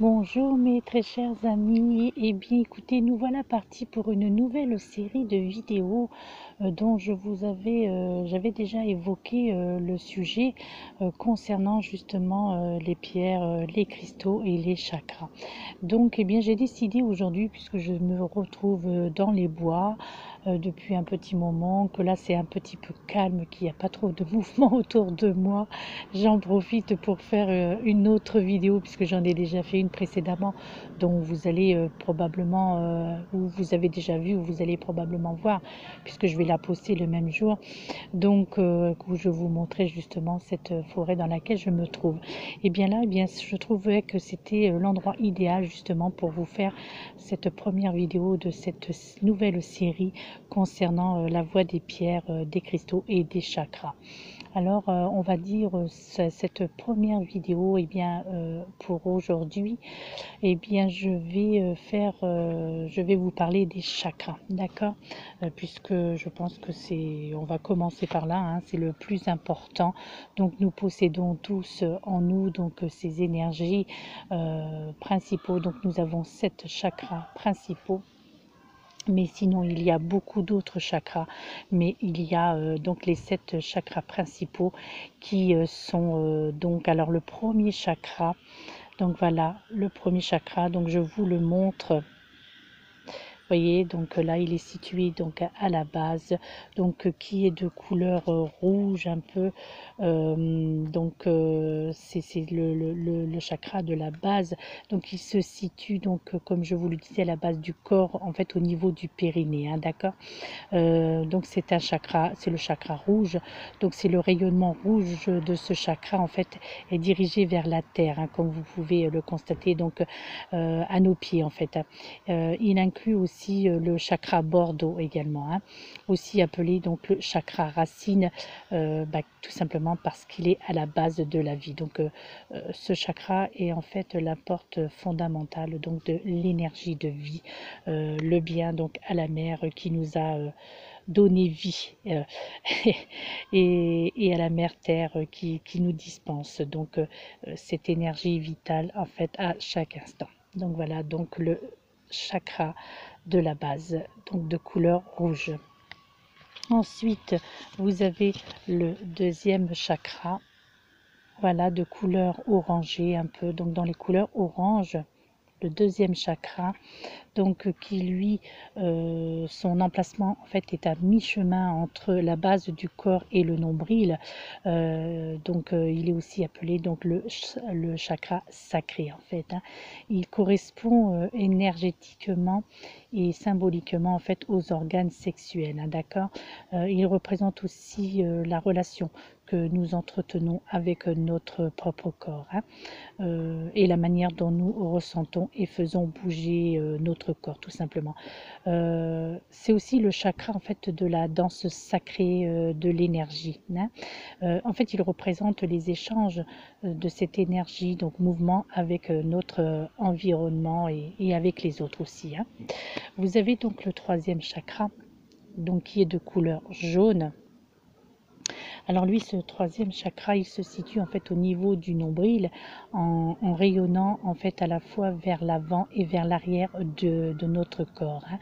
Bonjour mes très chers amis, et bien écoutez, nous voilà partis pour une nouvelle série de vidéos dont j'avais déjà évoqué le sujet concernant justement les pierres, les cristaux et les chakras. Donc eh bien j'ai décidé aujourd'hui, puisque je me retrouve dans les bois depuis un petit moment, que là c'est un petit peu calme, qu'il n'y a pas trop de mouvement autour de moi, j'en profite pour faire une autre vidéo, puisque j'en ai déjà fait une précédemment, dont vous allez probablement, ou vous avez déjà vu, ou vous allez probablement voir, puisque je vais la poster le même jour, donc où je vous montrais justement cette forêt dans laquelle je me trouve. Et bien là, eh bien, je trouvais que c'était l'endroit idéal justement pour vous faire cette première vidéo de cette nouvelle série concernant la voie des pierres, des cristaux et des chakras. Alors, on va dire cette première vidéo, eh bien, pour aujourd'hui, eh bien, je vais vous parler des chakras, d'accord? Puisque je pense que on va commencer par là, hein, c'est le plus important. Donc, nous possédons tous en nous donc ces énergies principaux. Donc, nous avons 7 chakras principaux. Mais sinon, il y a beaucoup d'autres chakras, mais il y a donc les 7 chakras principaux qui sont donc, alors le premier chakra, donc voilà, le premier chakra, donc je vous le montre. Voyez, donc là il est situé donc à la base, donc qui est de couleur rouge un peu, donc c'est le chakra de la base, donc il se situe donc comme je vous le disais à la base du corps, en fait au niveau du périnée, hein, d'accord. Donc c'est un chakra, c'est le chakra rouge, donc c'est le rayonnement rouge de ce chakra en fait est dirigé vers la terre, hein, comme vous pouvez le constater, donc à nos pieds en fait, hein. Il inclut aussi le chakra Bordeaux également, hein, aussi appelé donc le chakra racine, tout simplement parce qu'il est à la base de la vie. Donc ce chakra est en fait la porte fondamentale donc de l'énergie de vie, le bien donc à la mère qui nous a donné vie, et à la mère terre qui nous dispense donc cette énergie vitale en fait à chaque instant. Donc voilà, donc le chakra de la base, donc de couleur rouge. Ensuite, vous avez le deuxième chakra, voilà, de couleur orangée un peu, donc dans les couleurs orange, le deuxième chakra, donc qui lui, son emplacement en fait est à mi-chemin entre la base du corps et le nombril, donc il est aussi appelé donc le chakra sacré en fait, hein. Il correspond énergétiquement et symboliquement en fait aux organes sexuels, hein, d'accord. Il représente aussi la relation que nous entretenons avec notre propre corps, hein, et la manière dont nous ressentons et faisons bouger notre corps tout simplement. C'est aussi le chakra en fait de la danse sacrée de l'énergie, hein. En fait, il représente les échanges de cette énergie, donc mouvement avec notre environnement et avec les autres aussi, hein. Vous avez donc le troisième chakra, donc qui est de couleur jaune. Alors lui, ce troisième chakra, il se situe en fait au niveau du nombril, en rayonnant en fait à la fois vers l'avant et vers l'arrière de notre corps, hein.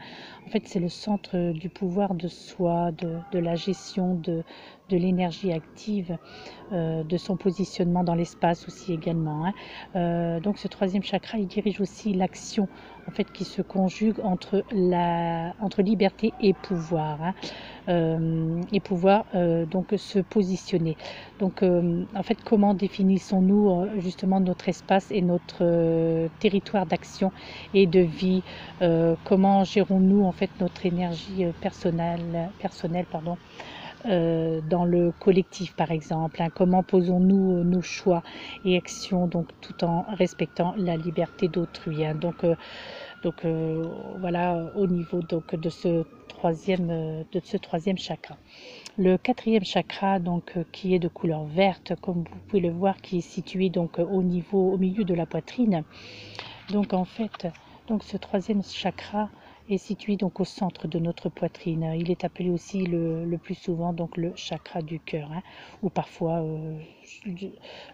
En fait, c'est le centre du pouvoir de soi, de la gestion de l'énergie active, de son positionnement dans l'espace aussi également, hein. Donc ce troisième chakra, il dirige aussi l'action en fait qui se conjugue entre liberté et pouvoir, hein, et pouvoir donc se positionner. Donc en fait, comment définissons-nous justement notre espace et notre territoire d'action et de vie, comment gérons-nous en fait notre énergie personnelle pardon, dans le collectif par exemple, hein, comment posons-nous nos choix et actions donc tout en respectant la liberté d'autrui, hein. Donc voilà, au niveau donc de ce troisième chakra. Le quatrième chakra, donc qui est de couleur verte, comme vous pouvez le voir, qui est situé donc au milieu de la poitrine. Donc en fait, donc ce troisième chakra est situé donc au centre de notre poitrine. Il est appelé aussi le plus souvent donc le chakra du cœur, hein, ou parfois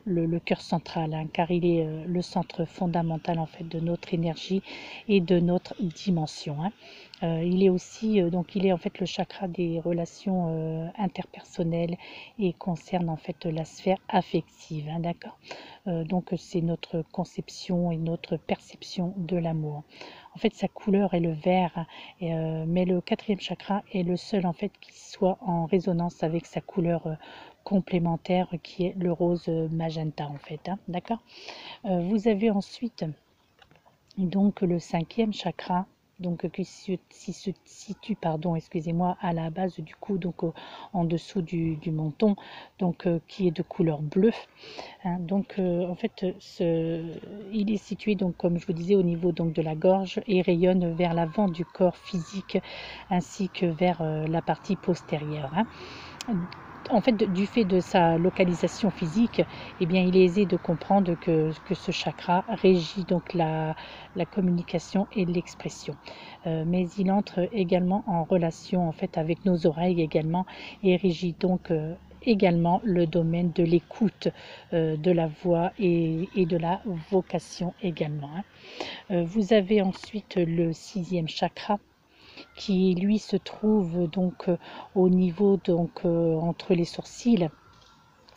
le cœur central, hein, car il est le centre fondamental en fait de notre énergie et de notre dimension, hein. Il est aussi donc il est en fait le chakra des relations interpersonnelles et concerne en fait la sphère affective, hein, d'accord. Donc c'est notre conception et notre perception de l'amour. En fait, sa couleur est le vert, mais le quatrième chakra est le seul en fait qui soit en résonance avec sa couleur complémentaire qui est le rose magenta en fait, hein, d'accord. Vous avez ensuite donc le cinquième chakra, donc qui se situe pardon excusez-moi à la base du cou, donc en dessous du menton, donc qui est de couleur bleue, hein. Donc en fait il est situé donc comme je vous disais au niveau donc de la gorge et rayonne vers l'avant du corps physique ainsi que vers la partie postérieure, hein. En fait, du fait de sa localisation physique, eh bien, il est aisé de comprendre que ce chakra régit donc la communication et l'expression. Mais il entre également en relation en fait avec nos oreilles également et régit donc également le domaine de l'écoute, de la voix et de la vocation également, hein. Vous avez ensuite le sixième chakra qui lui se trouve donc au niveau donc entre les sourcils,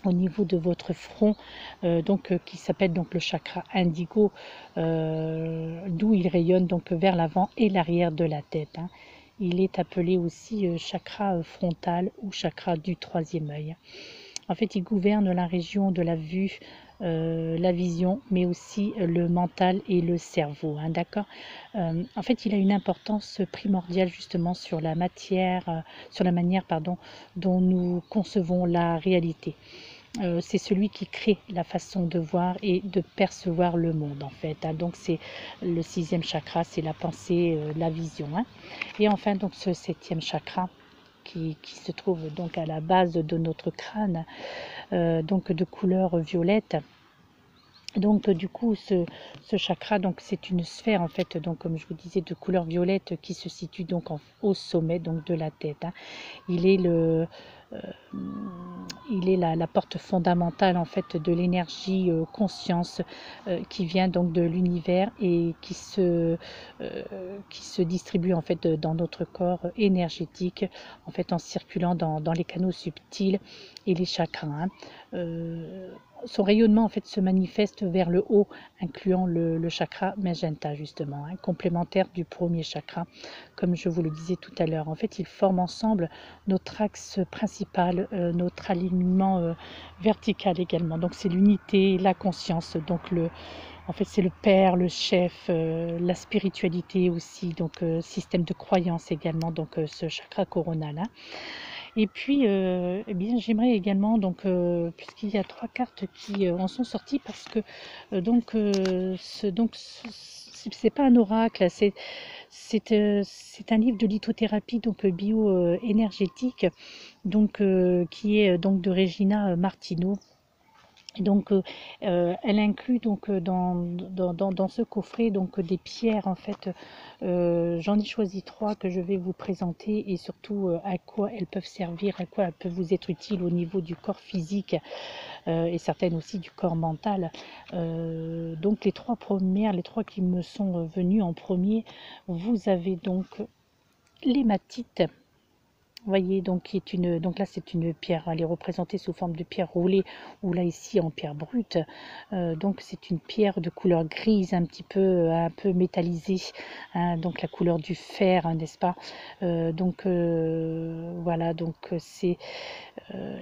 au niveau de votre front, qui s'appelle donc le chakra indigo, d'où il rayonne donc vers l'avant et l'arrière de la tête, hein. Il est appelé aussi chakra frontal ou chakra du troisième œil. En fait, il gouverne la région de la vue, la vision, mais aussi le mental et le cerveau, hein, d'accord. En fait, il a une importance primordiale justement sur la matière, sur la manière pardon, dont nous concevons la réalité. C'est celui qui crée la façon de voir et de percevoir le monde en fait, hein. Donc c'est le sixième chakra, c'est la pensée, la vision, hein. Et enfin donc ce septième chakra qui se trouve donc à la base de notre crâne, donc de couleur violette. Donc du coup ce chakra donc c'est une sphère en fait donc comme je vous disais de couleur violette qui se situe donc au sommet donc de la tête, hein. Il est euh, la porte fondamentale en fait de l'énergie conscience qui vient donc de l'univers et qui se distribue en fait dans notre corps énergétique en fait en circulant dans les canaux subtils et les chakras, hein. Son rayonnement en fait se manifeste vers le haut, incluant le chakra magenta justement, hein, complémentaire du premier chakra, comme je vous le disais tout à l'heure. En fait, ils forment ensemble notre axe principal, notre alignement vertical également. Donc c'est l'unité, la conscience. Donc en fait, c'est le père, le chef, la spiritualité aussi, donc système de croyance également, donc ce chakra coronal, hein. Et puis, eh bien, j'aimerais également, donc, puisqu'il y a 3 cartes qui en sont sorties, parce que c'est pas un oracle, c'est un livre de lithothérapie, donc bio-énergétique, donc qui est donc de Regina Martino. Donc, elle inclut donc dans ce coffret donc des pierres en fait. J'en ai choisi 3 que je vais vous présenter et surtout à quoi elles peuvent servir, à quoi elles peuvent vous être utiles au niveau du corps physique et certaines aussi du corps mental. Donc les 3 premières, les 3 qui me sont venues en premier, vous avez donc l'hématite. Voyez, donc, donc là c'est une pierre, elle est représentée sous forme de pierre roulée ou là ici en pierre brute. Donc c'est une pierre de couleur grise un peu métallisée, hein, donc la couleur du fer, hein, n'est-ce pas. Voilà, donc c'est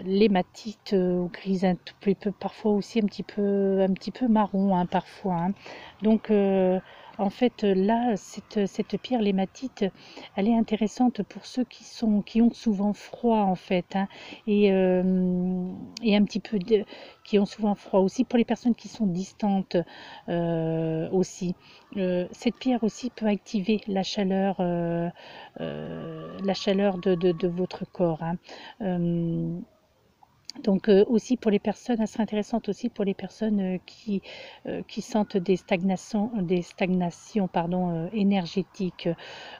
l'hématite grise un tout petit peu, parfois aussi un petit peu marron, hein, parfois, hein. Donc en fait là cette pierre l'hématite, elle est intéressante pour ceux qui ont souvent froid en fait, hein, et un petit peu qui ont souvent froid aussi, pour les personnes qui sont distantes aussi. Cette pierre aussi peut activer la chaleur de votre corps, hein. Donc aussi pour les personnes, elle sera intéressante aussi pour les personnes qui sentent des stagnations pardon, énergétiques.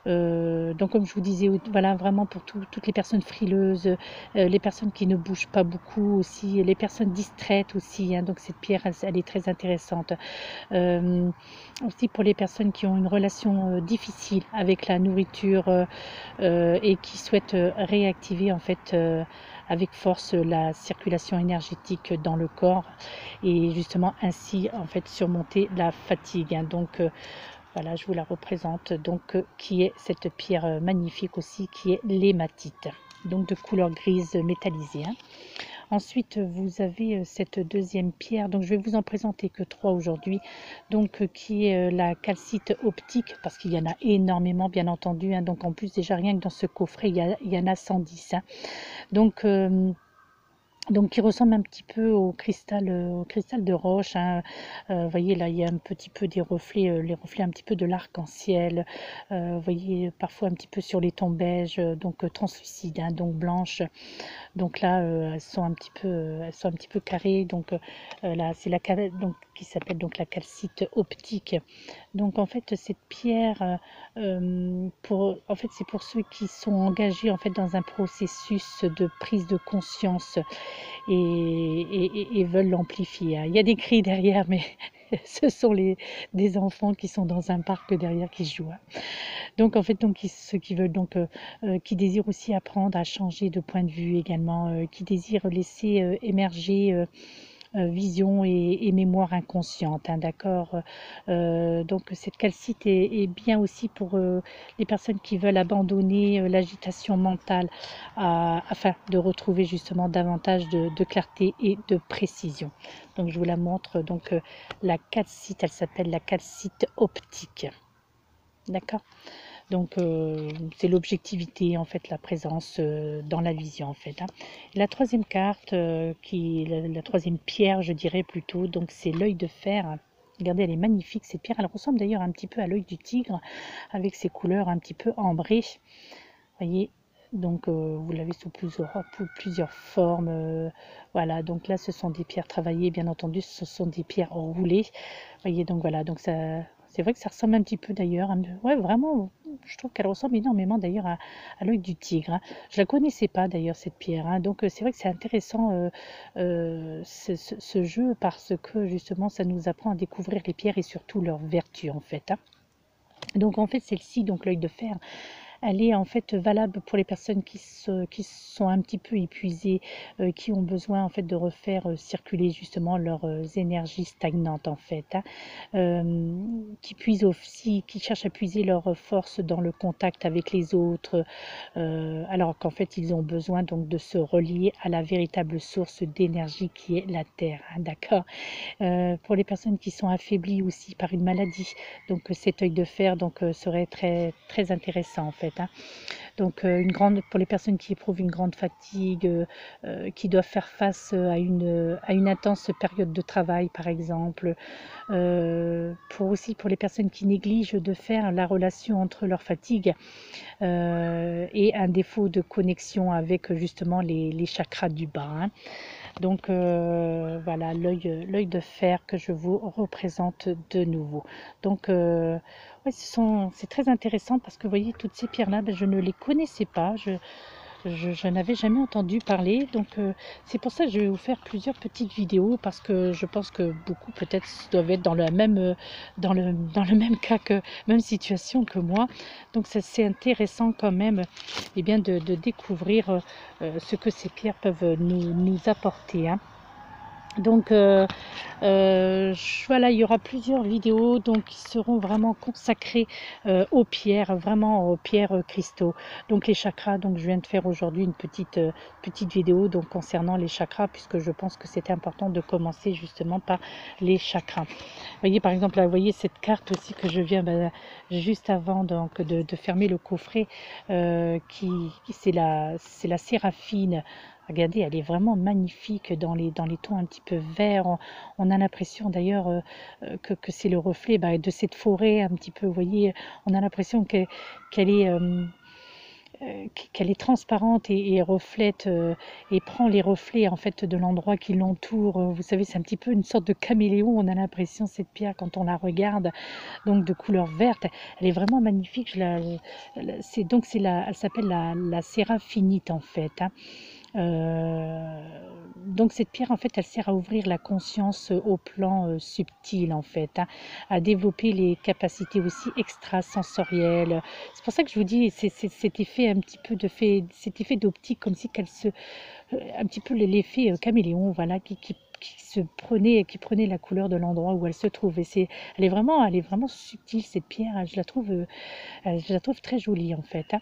Donc comme je vous disais, voilà vraiment pour toutes les personnes frileuses, les personnes qui ne bougent pas beaucoup aussi, les personnes distraites aussi. Hein, donc cette pierre, elle est très intéressante. Aussi pour les personnes qui ont une relation difficile avec la nourriture et qui souhaitent réactiver en fait avec force la circulation énergétique dans le corps et justement ainsi en fait surmonter la fatigue. Hein. Donc voilà, je vous la représente, donc qui est cette pierre magnifique aussi, qui est l'hématite, donc de couleur grise métallisée. Hein. Ensuite, vous avez cette deuxième pierre, donc je vais vous en présenter que 3 aujourd'hui, donc qui est la calcite optique, parce qu'il y en a énormément bien entendu, hein, donc en plus déjà rien que dans ce coffret, il y en a 110. Hein. Donc qui ressemble un petit peu au cristal de roche. Hein. Vous voyez là, il y a un petit peu des reflets, les reflets un petit peu de l'arc-en-ciel. Vous voyez parfois un petit peu sur les tons beige, donc translucides, hein, donc blanches. Donc là, elles sont un petit peu carrées. Donc là, c'est donc qui s'appelle donc la calcite optique. Donc en fait, cette pierre, en fait, c'est pour ceux qui sont engagés en fait dans un processus de prise de conscience et veulent l'amplifier. Hein. Il y a des cris derrière, mais ce sont des enfants qui sont dans un parc derrière qui jouent. Hein. Donc en fait, ceux qui veulent qui désirent aussi apprendre à changer de point de vue également, qui désirent laisser émerger vision et mémoire inconsciente, hein, d'accord. Donc cette calcite est bien aussi pour les personnes qui veulent abandonner l'agitation mentale afin de retrouver justement davantage de clarté et de précision. Donc je vous la montre, donc la calcite, elle s'appelle la calcite optique, d'accord. Donc c'est l'objectivité en fait, la présence dans la vision en fait. Hein. La troisième carte, qui la troisième pierre je dirais plutôt, donc c'est l'œil de fer. Regardez, elle est magnifique cette pierre. Elle ressemble d'ailleurs un petit peu à l'œil du tigre avec ses couleurs un petit peu ambrées. Vous voyez. Donc vous l'avez sous plusieurs formes. Voilà, donc là ce sont des pierres travaillées, bien entendu, ce sont des pierres roulées. Vous voyez, donc voilà, donc ça. C'est vrai que ça ressemble un petit peu d'ailleurs. Ouais, vraiment, je trouve qu'elle ressemble énormément d'ailleurs à l'œil du tigre. Hein. Je la connaissais pas d'ailleurs cette pierre. Hein. Donc c'est vrai que c'est intéressant ce jeu parce que justement ça nous apprend à découvrir les pierres et surtout leurs vertus en fait. Hein. Donc en fait celle-ci, donc l'œil de fer, elle est en fait valable pour les personnes qui sont un petit peu épuisées, qui ont besoin en fait de refaire circuler justement leurs énergies stagnantes en fait, hein, qui puisent aussi, qui cherchent à puiser leur force dans le contact avec les autres, alors qu'en fait ils ont besoin donc de se relier à la véritable source d'énergie qui est la terre, hein, d'accord. Pour les personnes qui sont affaiblies aussi par une maladie, donc cet œil de fer donc serait très très intéressant en fait. Hein. Donc pour les personnes qui éprouvent une grande fatigue, qui doivent faire face à une intense période de travail par exemple, pour les personnes qui négligent de faire la relation entre leur fatigue et un défaut de connexion avec justement les chakras du bas. Hein. Donc voilà l'œil de fer que je vous représente de nouveau. Donc ouais, c'est très intéressant parce que vous voyez toutes ces pierres là, ben, je ne les connaissais pas, je n'avais jamais entendu parler. Donc c'est pour ça que je vais vous faire plusieurs petites vidéos parce que je pense que beaucoup peut-être doivent être dans le même dans le même cas que même situation que moi. Donc c'est intéressant quand même eh bien, de découvrir ce que ces pierres peuvent nous apporter. Hein. Donc voilà, il y aura plusieurs vidéos donc qui seront vraiment consacrées aux pierres, vraiment aux pierres cristaux. Donc les chakras, donc je viens de faire aujourd'hui une petite vidéo donc concernant les chakras puisque je pense que c'était important de commencer justement par les chakras. Vous voyez par exemple là, vous voyez cette carte aussi que je viens juste avant donc de fermer le coffret c'est la séraphine. Regardez, elle est vraiment magnifique dans les tons un petit peu verts. On a l'impression d'ailleurs que c'est le reflet de cette forêt un petit peu. Vous voyez, on a l'impression qu'elle est qu'elle est transparente et reflète et prend les reflets en fait de l'endroit qui l'entoure. Vous savez, c'est un petit peu une sorte de caméléon. On a l'impression cette pierre quand on la regarde, donc de couleur verte. Elle est vraiment magnifique. Elle s'appelle la séraphinite en fait. Hein. Donc cette pierre en fait elle sert à ouvrir la conscience au plan subtil en fait, hein, à développer les capacités aussi extrasensorielles. C'est pour ça que je vous dis cet effet un petit peu cet effet d'optique comme si qu'elle se un petit peu l'effet caméléon, voilà, qui prenait la couleur de l'endroit où elle se trouve. Et elle est vraiment subtile cette pierre. Je la trouve très jolie en fait. Hein.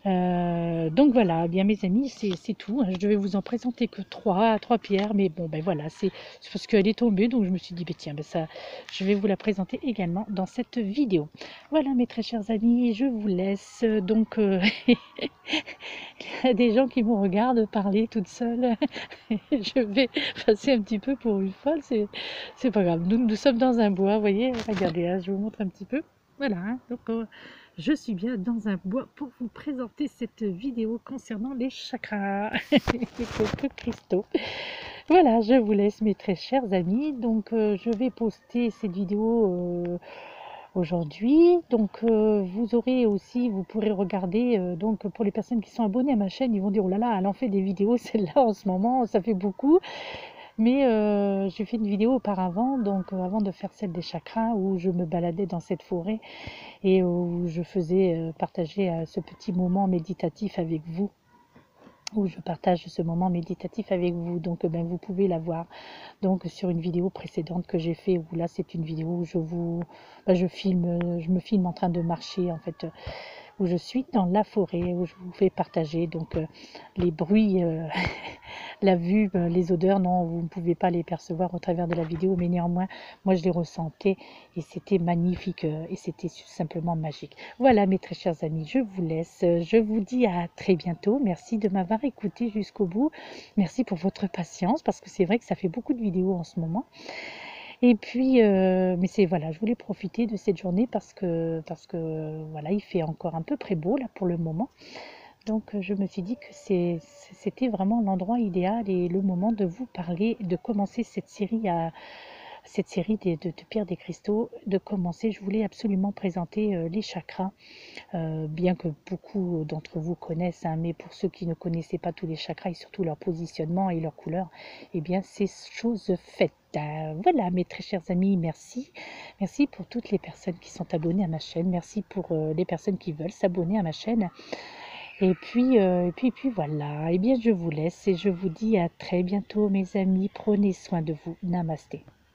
Donc voilà, eh bien mes amis, c'est tout. Hein. Je devais vous en présenter que trois pierres, mais bon, ben voilà, c'est parce qu'elle est tombée, donc je me suis dit, ben tiens, ben ça, je vais vous la présenter également dans cette vidéo. Voilà, mes très chers amis, je vous laisse. Donc, il y a des gens qui me regardent parler toute seule. Je vais passer un petit peu pour une folle, c'est pas grave. Nous sommes dans un bois, vous voyez, regardez, hein, je vous montre un petit peu. Voilà, hein, donc je suis bien dans un bois pour vous présenter cette vidéo concernant les chakras, les quelques cristaux. Voilà, je vous laisse mes très chers amis. Donc je vais poster cette vidéo aujourd'hui. Donc vous aurez aussi, vous pourrez regarder, donc pour les personnes qui sont abonnées à ma chaîne, ils vont dire, oh là là, elle en fait des vidéos, celle-là en ce moment, ça fait beaucoup. Mais j'ai fait une vidéo auparavant, donc avant de faire celle des chakras, où je me baladais dans cette forêt et où je faisais partager ce petit moment méditatif avec vous, où je partage ce moment méditatif avec vous. Donc ben, vous pouvez la voir donc sur une vidéo précédente que j'ai fait, où là c'est une vidéo où je me filme en train de marcher en fait, où je suis dans la forêt, où je vous fais partager donc les bruits, la vue, les odeurs, non, vous ne pouvez pas les percevoir au travers de la vidéo, mais néanmoins, moi je les ressentais et c'était magnifique et c'était simplement magique. Voilà mes très chers amis, je vous laisse, je vous dis à très bientôt, merci de m'avoir écouté jusqu'au bout, merci pour votre patience, parce que c'est vrai que ça fait beaucoup de vidéos en ce moment. Et puis, mais voilà, je voulais profiter de cette journée parce que voilà, il fait encore un peu très beau là pour le moment. Donc je me suis dit que c'était vraiment l'endroit idéal et le moment de vous parler, de commencer cette série de pierres des cristaux, de commencer. Je voulais absolument présenter les chakras, bien que beaucoup d'entre vous connaissent, hein, mais pour ceux qui ne connaissaient pas tous les chakras et surtout leur positionnement et leur couleur, eh bien c'est chose faite. Voilà mes très chers amis, merci. Merci pour toutes les personnes qui sont abonnées à ma chaîne, merci pour les personnes qui veulent s'abonner à ma chaîne. Et puis voilà, eh bien je vous laisse et je vous dis à très bientôt mes amis, prenez soin de vous, namasté.